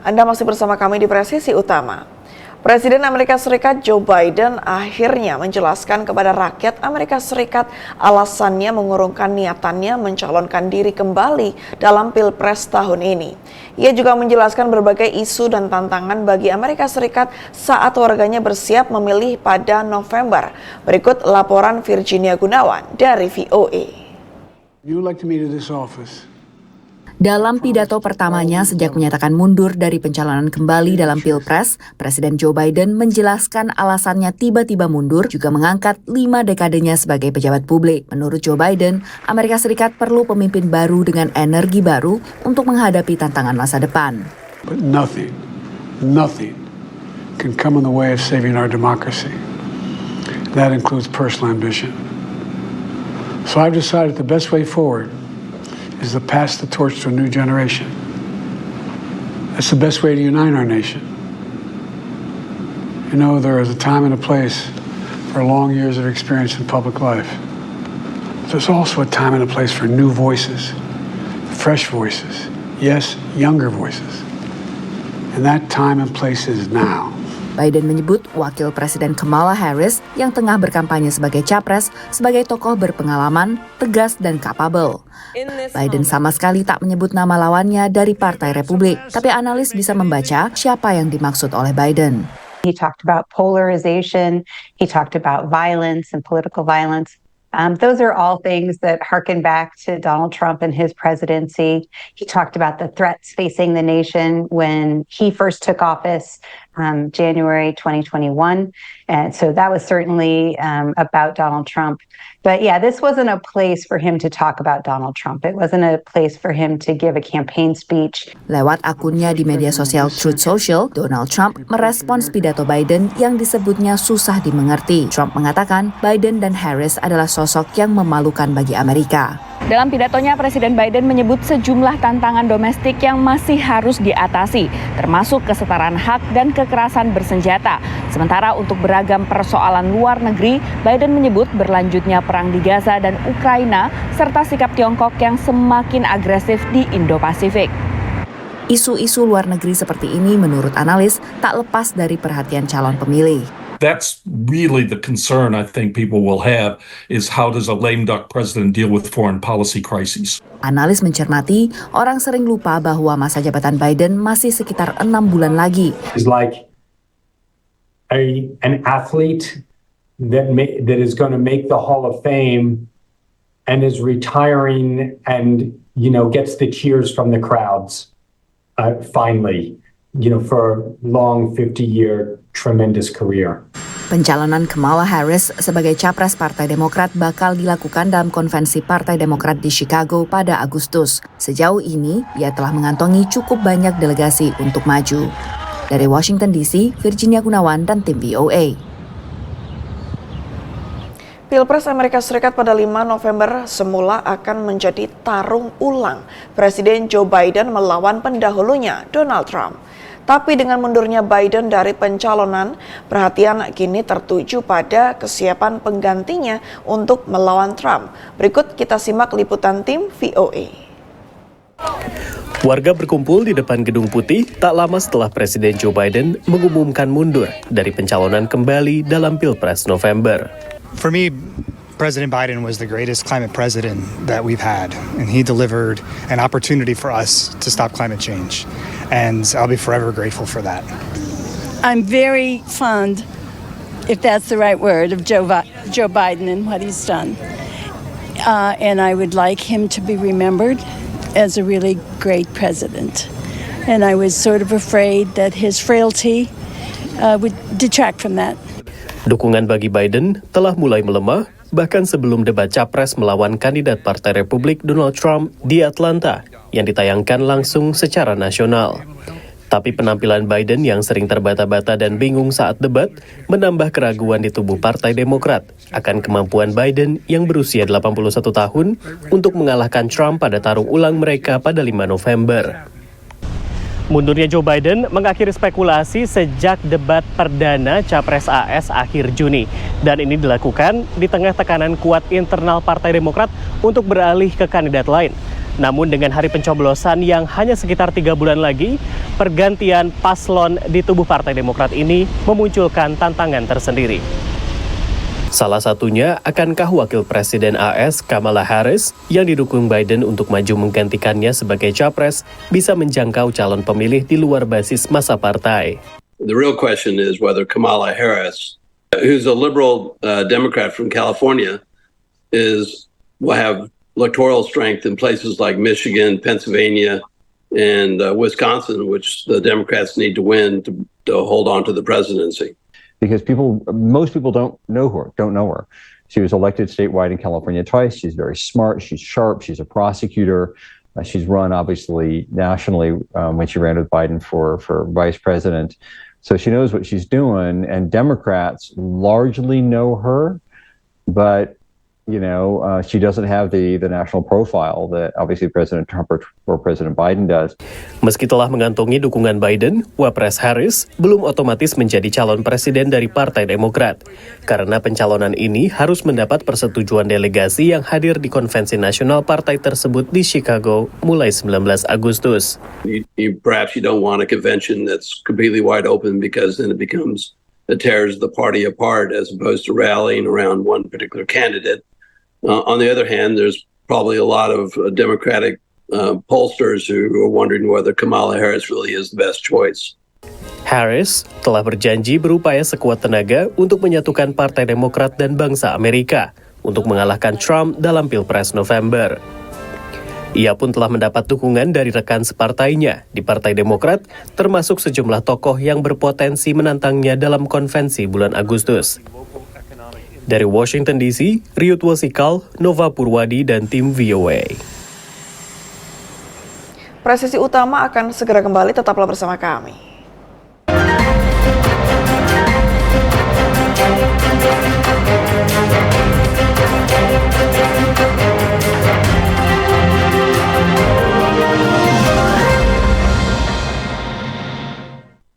Anda masih bersama kami di Presisi Utama. Presiden Amerika Serikat Joe Biden akhirnya menjelaskan kepada rakyat Amerika Serikat alasannya mengurungkan niatannya mencalonkan diri kembali dalam Pilpres tahun ini. Ia juga menjelaskan berbagai isu dan tantangan bagi Amerika Serikat saat warganya bersiap memilih pada November. Berikut laporan Virginia Gunawan dari VOA. Dalam pidato pertamanya sejak menyatakan mundur dari pencalonan kembali dalam Pilpres, Presiden Joe Biden menjelaskan alasannya tiba-tiba mundur juga mengangkat 5 dekadenya sebagai pejabat publik. Menurut Joe Biden, Amerika Serikat perlu pemimpin baru dengan energi baru untuk menghadapi tantangan masa depan. But nothing can come in the way of saving our democracy. That includes personal ambition. So I've decided the best way forward is to pass the torch to a new generation. That's the best way to unite our nation. You know, there is a time and a place for long years of experience in public life. There's also a time and a place for new voices, fresh voices, yes, younger voices. And that time and place is now. Biden menyebut wakil Presiden Kamala Harris yang tengah berkampanye sebagai capres sebagai tokoh berpengalaman, tegas, dan kapabel. Biden sama sekali tak menyebut nama lawannya dari Partai Republik, tapi analis bisa membaca siapa yang dimaksud oleh Biden. He talked about polarization, he talked about violence and political violence. Those are all things that harken back to Donald Trump and his presidency. He talked about the threats facing the nation when he first took office, January 2021. And so that was certainly about Donald Trump. But yeah, this wasn't a place for him to talk about Donald Trump. It wasn't a place for him to give a campaign speech. Lewat akunnya di media sosial Truth Social, Donald Trump merespons pidato Biden yang disebutnya susah dimengerti. Trump mengatakan Biden dan Harris adalah sosok yang memalukan bagi Amerika. Dalam pidatonya, Presiden Biden menyebut sejumlah tantangan domestik yang masih harus diatasi, termasuk kesetaraan hak dan kekerasan bersenjata. Sementara untuk beragam persoalan luar negeri, Biden menyebut berlanjutnya perang di Gaza dan Ukraina, serta sikap Tiongkok yang semakin agresif di Indo-Pasifik. Isu-isu luar negeri seperti ini menurut analis tak lepas dari perhatian calon pemilih. That's really the concern I think people will have is how does a lame duck president deal with foreign policy crises. Analis mencermati, orang sering lupa bahwa masa jabatan Biden masih sekitar 6 bulan lagi. It's like an athlete that is going to make the Hall of Fame and is retiring and, gets the cheers from the crowds finally, for a long 50-year tremendous career. Pencalonan Kamala Harris sebagai capres Partai Demokrat bakal dilakukan dalam konvensi Partai Demokrat di Chicago pada Agustus. Sejauh ini, ia telah mengantongi cukup banyak delegasi untuk maju. Dari Washington DC, Virginia Gunawan dan tim VOA. Pilpres Amerika Serikat pada 5 November semula akan menjadi tarung ulang Presiden Joe Biden melawan pendahulunya Donald Trump. Tapi dengan mundurnya Biden dari pencalonan, perhatian kini tertuju pada kesiapan penggantinya untuk melawan Trump. Berikut kita simak liputan tim VOA. Warga berkumpul di depan Gedung Putih tak lama setelah Presiden Joe Biden mengumumkan mundur dari pencalonan kembali dalam Pilpres November. For me, President Biden was the greatest climate president that we've had, and he delivered an opportunity for us to stop climate change, and I'll be forever grateful for that. I'm very fond, if that's the right word, of Joe Biden and what he's done, and I would like him to be remembered as a really great president, and I was sort of afraid that his frailty would detract from that. Dukungan bagi Biden telah mulai melemah, bahkan sebelum debat capres melawan kandidat Partai Republik Donald Trump di Atlanta yang ditayangkan langsung secara nasional. Tapi penampilan Biden yang sering terbata-bata dan bingung saat debat menambah keraguan di tubuh Partai Demokrat akan kemampuan Biden yang berusia 81 tahun untuk mengalahkan Trump pada tarung ulang mereka pada 5 November. Mundurnya Joe Biden mengakhiri spekulasi sejak debat perdana Capres AS akhir Juni. Dan ini dilakukan di tengah tekanan kuat internal Partai Demokrat untuk beralih ke kandidat lain. Namun dengan hari pencoblosan yang hanya sekitar 3 bulan lagi, pergantian paslon di tubuh Partai Demokrat ini memunculkan tantangan tersendiri. Salah satunya, akankah wakil Presiden AS Kamala Harris yang didukung Biden untuk maju menggantikannya sebagai capres bisa menjangkau calon pemilih di luar basis massa partai. The real question is whether Kamala Harris, who's a liberal Democrat from California, will have electoral strength in places like Michigan, Pennsylvania, and Wisconsin, which the Democrats need to win to hold on to the presidency. Because most people don't know her. She was elected statewide in California twice. She's very smart. She's sharp. She's a prosecutor. She's run obviously nationally when she ran with Biden for vice president. So she knows what she's doing, and Democrats largely know her, but she doesn't have the national profile that obviously President Trump or President Biden does. Meski telah mengantongi dukungan Biden, Wapres Harris belum otomatis menjadi calon presiden dari Partai Demokrat. Karena pencalonan ini harus mendapat persetujuan delegasi yang hadir di konvensi nasional partai tersebut di Chicago mulai 19 Agustus. Perhaps you don't want a convention that's completely wide open, because then it tears the party apart as opposed to rallying around one particular candidate. On the other hand, there's probably a lot of Democratic pollsters who are wondering whether Kamala Harris really is the best choice. Harris telah berjanji berupaya sekuat tenaga untuk menyatukan Partai Demokrat dan bangsa Amerika untuk mengalahkan Trump dalam Pilpres November. Ia pun telah mendapat dukungan dari rekan separtainya di Partai Demokrat, termasuk sejumlah tokoh yang berpotensi menantangnya dalam konvensi bulan Agustus. Dari Washington DC, Riut Wasikal, Nova Purwadi, dan tim VOA. Presisi Utama akan segera kembali, tetaplah bersama kami.